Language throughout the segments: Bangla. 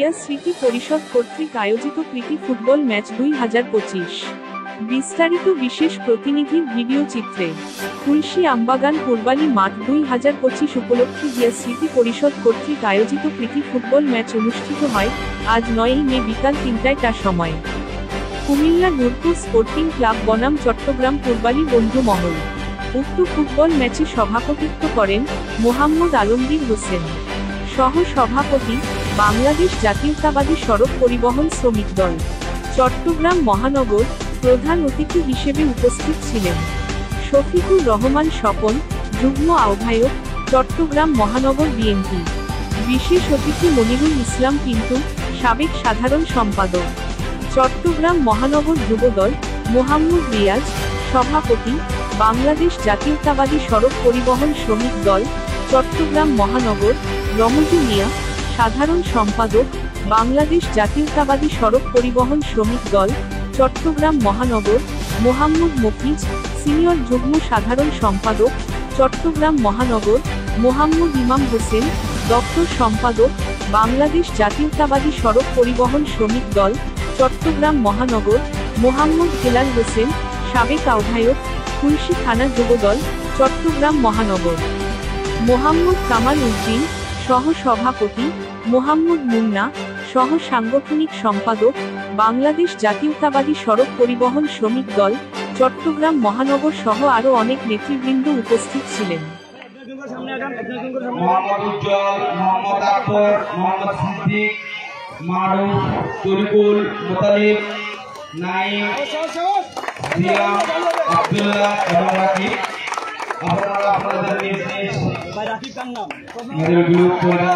ক্রিয়া স্মৃতি পরিষদ কর্তৃক আয়োজিত প্রীতি ফুটবল ম্যাচ 2025। বিস্তারিত বিশেষ প্রতিনিধির ভিডিও চিত্রে। তুলসী আমবাগান পূর্বালী মাঠ 2025 উপলক্ষে ক্রিয়া স্মৃতি পরিষদ কর্তৃক আয়োজিত প্রীতি ফুটবল ম্যাচ অনুষ্ঠিত হয় আজ 9 মে বিকাল 3টার সময়। কুমিল্লা নূরপুর স্পোর্টিং ক্লাব বনাম চট্টগ্রাম পূর্বালী বন্ধু মহল। উক্ত ফুটবল ম্যাচে সভাপতিত্ব করেন মোহাম্মদ আলমগীর হোসেন। সহ সভাপতি বাংলাদেশ জাতীয়তাবাদী সড়ক পরিবহন শ্রমিক দল চট্টগ্রাম মহানগর। প্রধান অতিথি হিসেবে উপস্থিত ছিলেন শফিকুর রহমান স্বপন, যুগ্ম আহ্বায়ক, চট্টগ্রাম মহানগর বিএনপি। বিশেষ অতিথি মনিরুল ইসলাম পিন্টু, সাবেক সাধারণ সম্পাদক, চট্টগ্রাম মহানগর যুবদল মোহাম্মদ রিয়াজ, সভাপতি বাংলাদেশ জাতীয়তাবাদী সড়ক পরিবহন শ্রমিক দল চট্টগ্রাম মহানগর রমজু মিয়া, সাধারণ সম্পাদক বাংলাদেশ জাতীয়তাবাদী সড়ক পরিবহন শ্রমিক দল চট্টগ্রাম মহানগর মোহাম্মদ মফিজ, সিনিয়র যুগ্ম সাধারণ সম্পাদক চট্টগ্রাম মহানগর মোহাম্মদ ইমাম হোসেন, দপ্তর সম্পাদক বাংলাদেশ জাতীয়তাবাদী সড়ক পরিবহন শ্রমিক দল চট্টগ্রাম মহানগর মোহাম্মদ হেলাল হোসেন, সাবেক আহ্বায়ক তুলসী থানা যুবদল চট্টগ্রাম মহানগর মোহাম্মদ কামাল উদ্দিন, সহ সভাপতি মোহাম্মদ মুন্না, সহ সাংগঠনিক সম্পাদক বাংলাদেশ জাতীয়তাবাদী সড়ক পরিবহন শ্রমিক দল চট্টগ্রাম মহানগর সহ আরো অনেক নেতৃবৃন্দ উপস্থিত ছিলেন। মোহাম্মদ উজ্জ্বল, মোহাম্মদ আকবর, মোহাম্মদ সিদ্দিক, মারুফ, তরিকুল, মোতালিব, নাইম, জিয়া, আব্দুল্লাহ এবং রাকিব। আপনারা আপনাদের নিজ নিজ গ্রুপ করে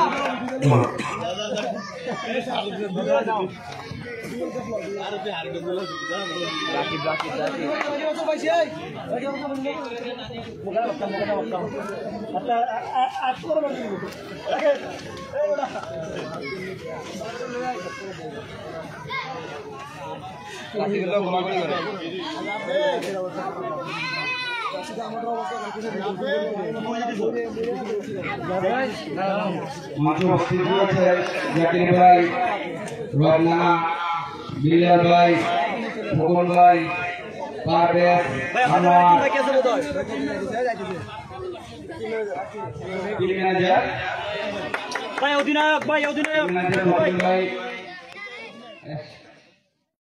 মাঝে উপস্থিত রয়েছে জাকির ভাই, রবনা, বিল্লাল ভাই, ফুকন ভাই, পারভেজ, আনোয়ার, ম্যানেজার ভাই